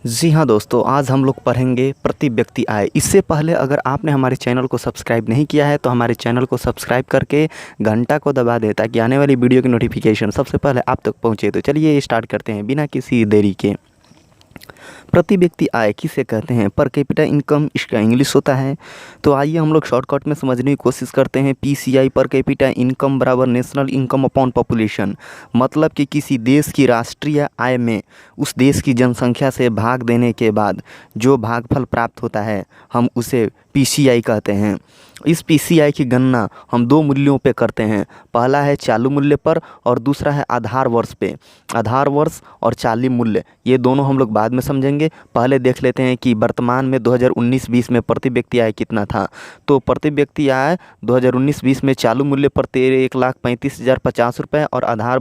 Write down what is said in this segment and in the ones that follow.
जी हाँ दोस्तों, आज हम लोग पढ़ेंगे प्रति व्यक्ति आय। इससे पहले अगर आपने हमारे चैनल को सब्सक्राइब नहीं किया है तो हमारे चैनल को सब्सक्राइब करके घंटा को दबा दें ताकि आने वाली वीडियो की नोटिफिकेशन सबसे पहले आप तक पहुँचे। तो चलिए स्टार्ट करते हैं बिना किसी देरी के। प्रति व्यक्ति आय किसे कहते हैं? पर कैपिटा इनकम इसका इंग्लिश होता है। तो आइए हम लोग शॉर्टकट में समझने की कोशिश करते हैं। पीसीआई पर कैपिटा इनकम बराबर नेशनल इनकम अपॉन पॉपुलेशन। मतलब कि किसी देश की राष्ट्रीय आय में उस देश की जनसंख्या से भाग देने के बाद जो भागफल प्राप्त होता है हम उसे पीसीआई कहते हैं। इस पीसीआई की गणना हम दो मूल्यों पे करते हैं। पहला है चालू मूल्य पर और दूसरा है आधार वर्ष पे। आधार वर्ष और चालू मूल्य ये दोनों हम लोग बाद में समझेंगे। पहले देख लेते हैं कि वर्तमान में 2019-20 में प्रति व्यक्ति आय कितना था। तो प्रति व्यक्ति आय 2019-20 में चालू मूल्य पर 1,35,050 रुपये और आधार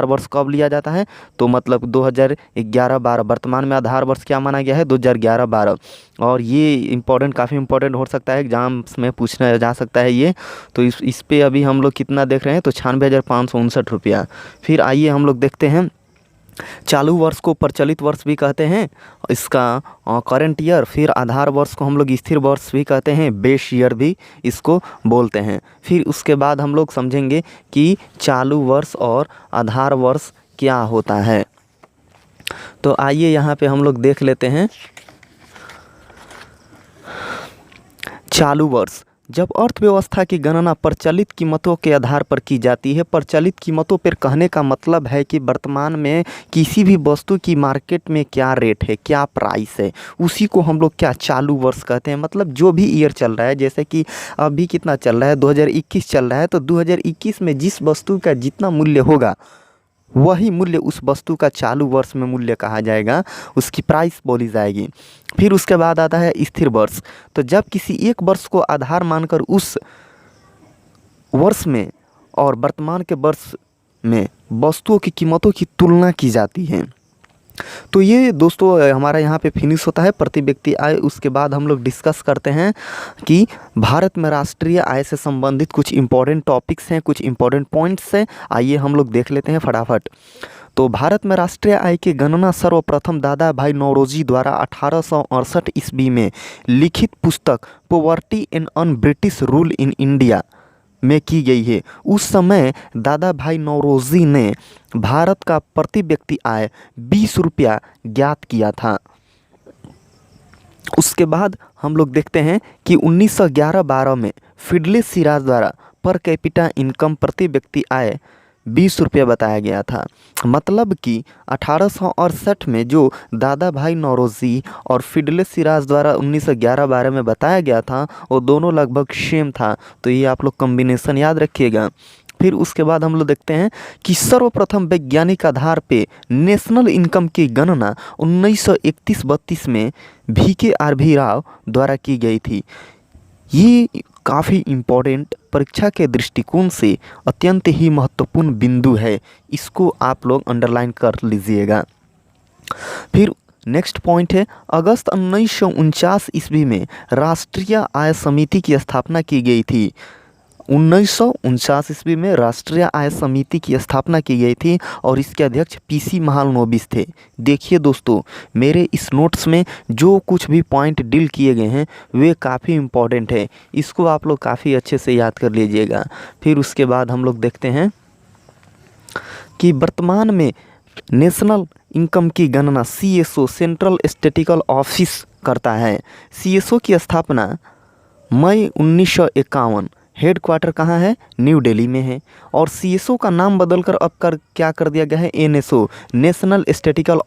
वर्ष कब लिया जाता है? तो मतलब 2011-12। वर्तमान में आधार वर्ष क्या माना गया है? 2011-12। और ये काफ़ी इंपॉर्टेंट हो सकता है, एग्जाम्स में पूछना जा सकता है ये। तो इस पे अभी हम लोग कितना देख रहे हैं? तो 96,559 रुपया। फिर आइए हम लोग देखते हैं चालू वर्ष को प्रचलित वर्ष भी कहते हैं, इसका करंट ईयर। फिर आधार वर्ष को हम लोग स्थिर वर्ष भी कहते हैं, बेस ईयर भी इसको बोलते हैं। फिर उसके बाद हम लोग समझेंगे कि चालू वर्ष और आधार वर्ष क्या होता है। तो आइए यहाँ पे हम लोग देख लेते हैं। चालू वर्ष जब अर्थव्यवस्था की गणना प्रचलित कीमतों के आधार पर की जाती है। प्रचलित कीमतों पर कहने का मतलब है कि वर्तमान में किसी भी वस्तु की मार्केट में क्या रेट है, क्या प्राइस है, उसी को हम लोग क्या चालू वर्ष कहते हैं। मतलब जो भी ईयर चल रहा है, जैसे कि अभी कितना चल रहा है, 2021 चल रहा है, तो 2021 में जिस वस्तु का जितना मूल्य होगा वही मूल्य उस वस्तु का चालू वर्ष में मूल्य कहा जाएगा, उसकी प्राइस बोली जाएगी। फिर उसके बाद आता है स्थिर वर्ष। तो जब किसी एक वर्ष को आधार मानकर उस वर्ष में और वर्तमान के वर्ष में वस्तुओं की कीमतों की तुलना की जाती है। तो ये दोस्तों हमारा यहाँ पे फिनिश होता है प्रति व्यक्ति आय। उसके बाद हम लोग डिस्कस करते हैं कि भारत में राष्ट्रीय आय से संबंधित कुछ इंपॉर्टेंट टॉपिक्स हैं, कुछ इंपॉर्टेंट पॉइंट्स हैं। आइए हम लोग देख लेते हैं फटाफट। तो भारत में राष्ट्रीय आय की गणना सर्वप्रथम दादा भाई नौरोजी द्वारा 1868 ईस्वी में लिखित पुस्तक poverty and un British rule in India में की गई है। उस समय दादा भाई नौरोजी ने भारत का प्रति व्यक्ति आय 20 रुपया ज्ञात किया था। उसके बाद हम लोग देखते हैं कि 1911-12 में फिडले सिराज द्वारा पर कैपिटा इनकम प्रति व्यक्ति आय 20 रुपये बताया गया था। मतलब कि 1868 में जो दादा भाई नौरोजी और फिडले सिराज द्वारा 1911-12 में बताया गया था वो दोनों लगभग सेम था। तो ये आप लोग कॉम्बिनेशन याद रखिएगा। फिर उसके बाद हम लोग देखते हैं कि सर्वप्रथम वैज्ञानिक आधार पे नेशनल इनकम की गणना 1931-32 में VKRV राव द्वारा की गई थी। ये काफ़ी इम्पोर्टेंट परीक्षा के दृष्टिकोण से अत्यंत ही महत्वपूर्ण बिंदु है, इसको आप लोग अंडरलाइन कर लीजिएगा। फिर नेक्स्ट पॉइंट है अगस्त 1949 ईस्वी में राष्ट्रीय आय समिति की स्थापना की गई थी। 1949 ईस्वी में राष्ट्रीय आय समिति की स्थापना की गई थी और इसके अध्यक्ष PC महालनोबिस थे। देखिए दोस्तों, मेरे इस नोट्स में जो कुछ भी पॉइंट डील किए गए हैं वे काफ़ी इम्पोर्टेंट है, इसको आप लोग काफ़ी अच्छे से याद कर लीजिएगा। फिर उसके बाद हम लोग देखते हैं कि वर्तमान में नेशनल इनकम की गणना CSO सेंट्रल स्टैटिस्टिकल ऑफिस करता है। CSO की स्थापना मई 1951, हेडक्वार्टर कहाँ है? न्यू दिल्ली में है। और CSO का नाम बदलकर अब क्या कर दिया गया है? NSO नेशनल स्टैटिस्टिकल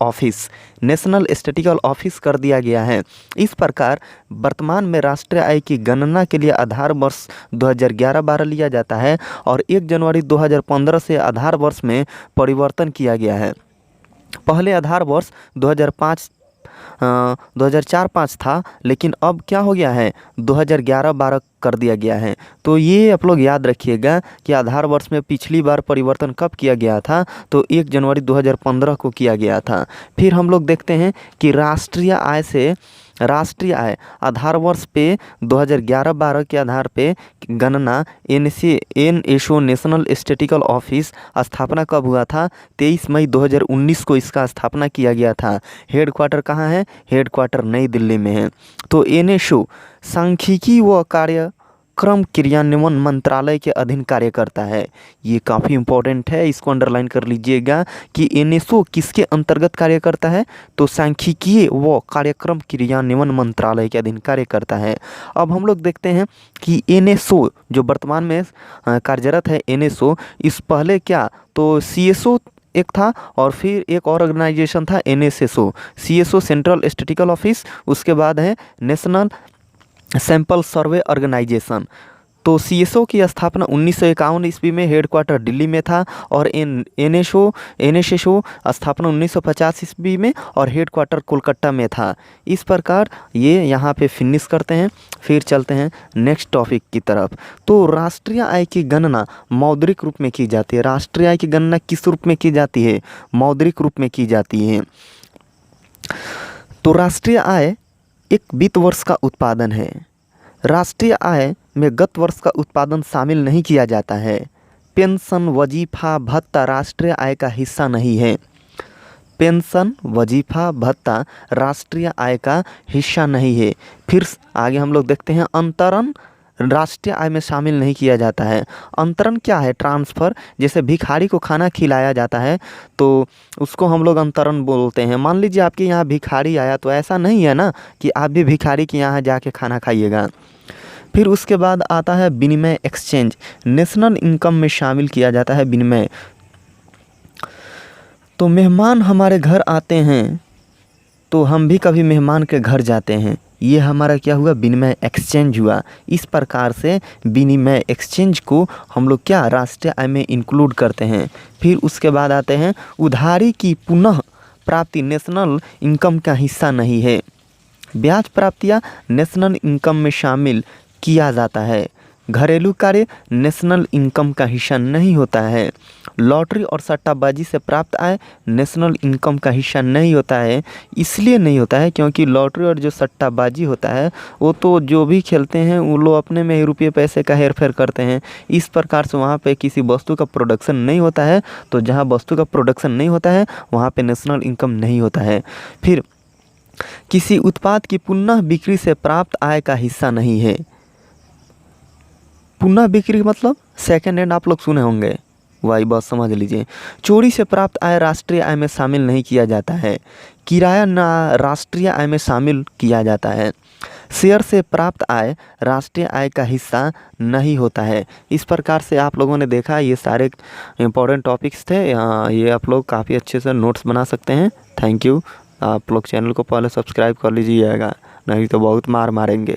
ऑफिस कर दिया गया है। इस प्रकार वर्तमान में राष्ट्रीय आय की गणना के लिए आधार वर्ष 2011-12 लिया जाता है और 1 जनवरी 2015 से आधार वर्ष में परिवर्तन किया गया है। पहले आधार वर्ष 2004-5 था, लेकिन अब क्या हो गया है? 2011-12 कर दिया गया है। तो ये आप लोग याद रखिएगा कि आधार वर्ष में पिछली बार परिवर्तन कब किया गया था, तो 1 जनवरी 2015 को किया गया था। फिर हम लोग देखते हैं कि राष्ट्रीय आय आधार वर्ष पे 2011-12 के आधार पे गणना एनएसओ नेशनल स्टैटिस्टिकल ऑफिस स्थापना कब हुआ था? 23 मई 2019 को इसका स्थापना किया गया था। हेडक्वार्टर कहाँ है? हेडक्वार्टर नई दिल्ली में है। तो एनएसओ सांख्यिकी व कार्यक्रम क्रियान्वयन मंत्रालय के अधीन कार्य करता है। ये काफ़ी इंपॉर्टेंट है, इसको अंडरलाइन कर लीजिएगा कि एनएसओ किसके अंतर्गत कार्य करता है, तो सांख्यिकीय व कार्यक्रम क्रियान्वयन मंत्रालय के अधीन कार्य करता है। अब हम लोग देखते हैं कि एनएसओ जो वर्तमान में कार्यरत है, एनएसओ इस पहले क्या तो सीएसओ एक था और फिर एक और ऑर्गेनाइजेशन था NSSO. CSO central statistical office, उसके बाद है नेशनल सैंपल सर्वे ऑर्गेनाइजेशन। तो सीएसओ की स्थापना 1951 ईस्वी में, हेडक्वार्टर दिल्ली में था। और एनएसएसओ स्थापना 1950 ईस्वी में और हेडक्वार्टर कोलकाता में था। इस प्रकार ये यहाँ पे फिनिश करते हैं। फिर चलते हैं नेक्स्ट टॉपिक की तरफ। तो राष्ट्रीय आय की गणना मौद्रिक रूप में की जाती है। राष्ट्रीय आय की गणना किस रूप में की जाती है? मौद्रिक रूप में की जाती है। तो राष्ट्रीय आय एक वित्त वर्ष का उत्पादन है। राष्ट्रीय आय में गत वर्ष का उत्पादन शामिल नहीं किया जाता है। पेंशन, वजीफा, भत्ता राष्ट्रीय आय का हिस्सा नहीं है। पेंशन, वजीफा, भत्ता राष्ट्रीय आय का हिस्सा नहीं है। फिर आगे हम लोग देखते हैं अंतरण राष्ट्रीय आय में शामिल नहीं किया जाता है। अंतरण क्या है? ट्रांसफ़र। जैसे भिखारी को खाना खिलाया जाता है तो उसको हम लोग अंतरण बोलते हैं। मान लीजिए आपके यहाँ भिखारी आया, तो ऐसा नहीं है ना कि आप भी भिखारी के यहाँ जाके खाना खाइएगा। फिर उसके बाद आता है विनिमय, एक्सचेंज। नेशनल इनकम में शामिल किया जाता है विनिमय। तो मेहमान हमारे घर आते हैं तो हम भी कभी मेहमान के घर जाते हैं। ये हमारा क्या हुआ? विनिमय, एक्सचेंज हुआ। इस प्रकार से विनिमय, एक्सचेंज को हम लोग क्या राष्ट्रीय आय में इंक्लूड करते हैं। फिर उसके बाद आते हैं उधारी की पुनः प्राप्ति नेशनल इनकम का हिस्सा नहीं है। ब्याज प्राप्तियाँ नेशनल इनकम में शामिल किया जाता है। घरेलू कार्य नेशनल इनकम का हिस्सा नहीं होता है। लॉटरी और सट्टाबाजी से प्राप्त आय नेशनल इनकम का हिस्सा नहीं होता है। इसलिए नहीं होता है क्योंकि लॉटरी और जो सट्टाबाजी होता है वो तो जो भी खेलते हैं वो लोग अपने में ही रुपये पैसे का हेर फेर करते हैं। इस प्रकार से वहाँ पे किसी वस्तु का प्रोडक्शन नहीं होता है। तो जहाँ वस्तु का प्रोडक्शन नहीं होता है वहाँ पे नेशनल इनकम नहीं होता है। फिर किसी उत्पाद की पुनः बिक्री से प्राप्त आय का हिस्सा नहीं है। पुनः बिक्री मतलब सेकेंड हैंड, आप लोग सुने होंगे, वही बात समझ लीजिए। चोरी से प्राप्त आय राष्ट्रीय आय में शामिल नहीं किया जाता है। किराया ना राष्ट्रीय आय में शामिल किया जाता है। शेयर से प्राप्त आय राष्ट्रीय आय का हिस्सा नहीं होता है। इस प्रकार से आप लोगों ने देखा, ये सारे इम्पोर्टेंट टॉपिक्स थे। ये आप लोग काफ़ी अच्छे से नोट्स बना सकते हैं। Thank you. आप लोग चैनल को पहले सब्सक्राइब कर लीजिएगा, नहीं तो बहुत मार मारेंगे।